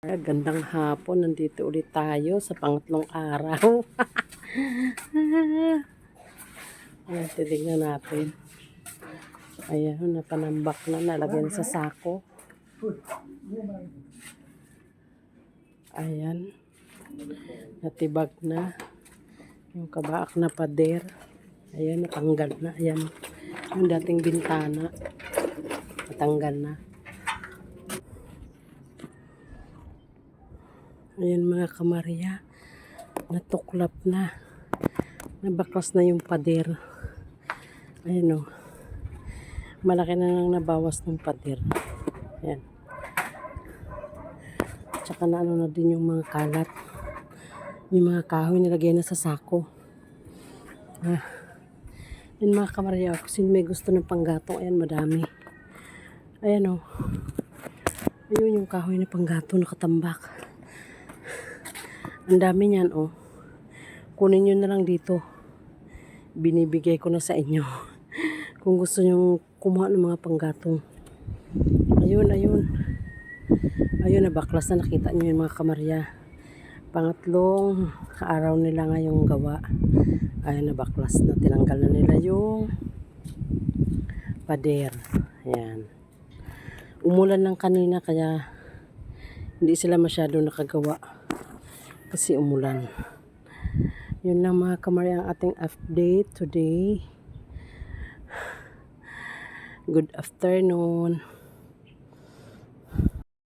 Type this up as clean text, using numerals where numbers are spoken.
Gandang hapon, nandito ulit tayo sa pangatlong araw. Ayan, titignan natin. Ayan, napanambak na, nalagyan sa sako. Ayan, natibag na. Yung kabaak na pader. Ayan, natanggal na. Ayan, yung dating bintana. Natanggal na. Ayan mga kamarya, natuklap na. Nabaklas na yung pader. Ayan o. Malaki na lang nabawas ng pader. Ayan. Tsaka na ano na din yung mga kalat. Yung mga kahoy nilagay na sa sako. Ayan mga kamarya, kasi may gusto ng panggatong. Ayan, madami. Ayan o. Ayun yung kahoy na panggatong nakatambak. Ang dami niyan, oh. Kunin nyo na lang dito. Binibigay ko na sa inyo. Kung gusto nyo kumuha ng mga panggatong. Ayun, ayun. Ayun, nabaklas na. Nakita nyo yung mga kamarya. Pangatlong araw nila ngayong gawa. Ayun, nabaklas na. Tinanggal na nila yung pader. Ayan. Umulan lang kanina kaya hindi sila masyado nakagawa. Kasi umulan. Yun lang mga kamarya ang ating update today. Good afternoon.